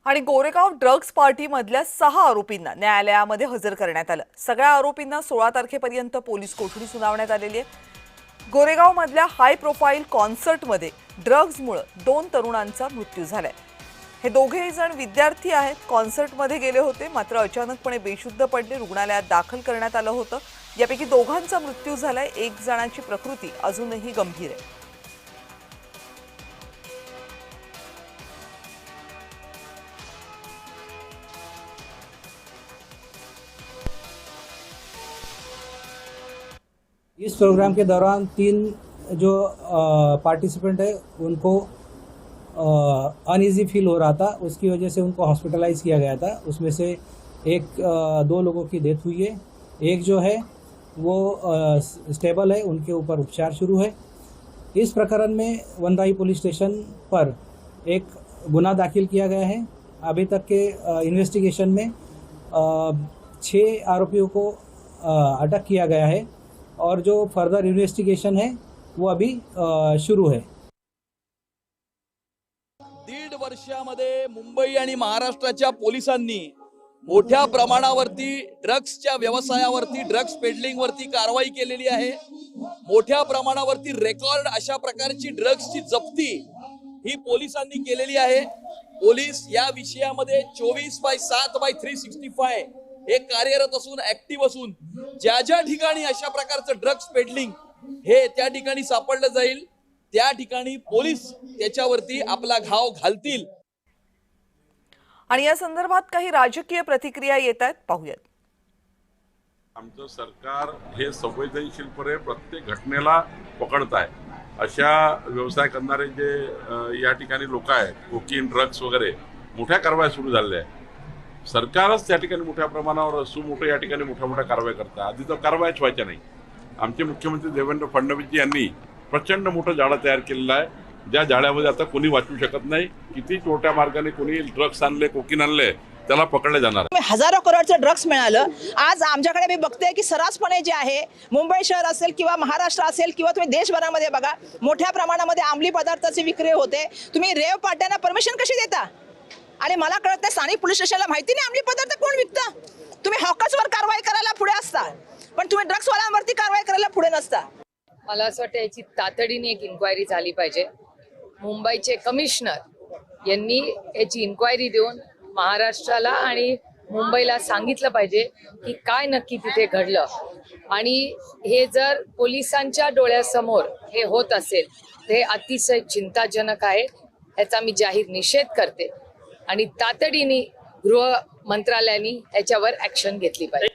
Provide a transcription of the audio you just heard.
आणि Goregaon drugs party मधल्या 6 आरोपींना न्यायालयामध्ये हजर करण्यात आलं। सगळ्या आरोपींना 16 तारखेपर्यंत पोलीस कोठडी सुनावण्यात आलेली आहे। गोरेगाव मधल्या हाय प्रोफाईल कॉन्सर्टमध्ये ड्रग्जमुळे 2 तरुणांचा मृत्यू झालाय। हे दोघेही जण विद्यार्थी आहेत, कॉन्सर्टमध्ये गेले होते, मात्र अचानकपणे बेशुद्ध पडले, रुग्णालयात दाखल करण्यात आलं होतं। यापैकी दोघांचा मृत्यू झालाय, एक जणाची प्रकृती अजूनही गंभीर आहे। इस प्रोग्राम के दौरान 3 जो पार्टिसिपेंट है उनको अनईजी फील हो रहा था, उसकी वजह से उनको हॉस्पिटलाइज किया गया था। उसमें से 2 लोगों की डेथ हुई है, एक जो है वो स्टेबल है, उनके ऊपर उपचार शुरू है। इस प्रकरण में वनराई पुलिस स्टेशन पर एक गुना दाखिल किया गया है। अभी तक के इन्वेस्टिगेशन में 6 आरोपियों को अटक किया गया है और जो फर्दर इन्वेस्टिगेशन है वो अभी शुरू है। 1.5 वर्षामध्ये मुंबई आणि महाराष्ट्राच्या पोलिसांनी मोठ्या प्रमाणावरती ड्रग्सच्या व्यवसायावरती, ड्रग्स पेडलिंग वरती कारवाई केलेली आहे। मोठ्या प्रमाणावरती रेकॉर्ड अशा प्रकारची ड्रग्सची जप्ती ही पोलिसांनी केलेली आहे। पोलीस या विषयामध्ये 24/7/365 हे कार्यरत असून, ऍक्टिव्ह असून, ज्या ज्या ठिकाणी अशा प्रकारचं ड्रग्स पेडलिंग हे त्या ठिकाणी सापडलं जाईल, त्या ठिकाणी पोलीस त्याच्यावरती आपला घाव घालतील। आणि या संदर्भात काही राजकीय प्रतिक्रिया येत आहेत, पाहूयात। आमचं सरकार हे संवेदनशीलपणे प्रत्येक घटनेला पकडत आहे। अशा व्यवसाय करणारे जे या ठिकाणी लोक आहेत, कोकीन, ड्रग्स वगैरे, मोठ्या कारवाया सुरू झालेल्या आहेत। सरकारच त्या ठिकाणी मोठ्या प्रमाणावर सुमोठं या ठिकाणी मोठ्या कारवाया करतात। आधी तर कारवायाच व्हायच्या नाही। आमचे मुख्यमंत्री देवेंद्र फडणवीस यांनी प्रचंड मोठं जाळं तयार केलेलं आहे, ज्या जाळ्यामध्ये आता कोणी वाचू शकत नाही। किती छोट्या मार्गाने कोणी ड्रग्स आणले, कोकीन आणले, त्याला पकडले जाणार। हजारो करोडचं ड्रग्स मिळालं। आज आमच्याकडे मी बघते की सर्रासपणे जे आहे, मुंबई शहर असेल किंवा महाराष्ट्र असेल किंवा तुम्ही देशभरामध्ये बघा, मोठ्या प्रमाणामध्ये अंमली पदार्थाची विक्री होते। तुम्ही रेव पार्ट्यांना परमिशन कशी देता? आणि मला कळत नाही, स्थानिक पोलीस स्टेशनला माहिती नाही अंमली पदार्थ कोण विकतं। तुम्ही हॉकर्सवर कारवाई करायला पुढे असता, पण तुम्ही ड्रग्सवाल्यांवरती कारवाई करायला पुढे नसता। मला असं वाटतं याची तातडीने एक इन्क्वायरी झाली पाहिजे। मुंबईचे कमिशनर यांनी याची इन्क्वायरी देऊन महाराष्ट्राला आणि मुंबईला सांगितलं पाहिजे की काय नक्की तिथे घडलं। आणि हे जर पोलिसांच्या डोळ्यासमोर हे होत असेल तर हे अतिशय चिंताजनक आहे। याचा मी जाहीर निषेध करते आणि तातडीने गृह मंत्रालयाने याच्यावर ऍक्शन घेतली पाहिजे।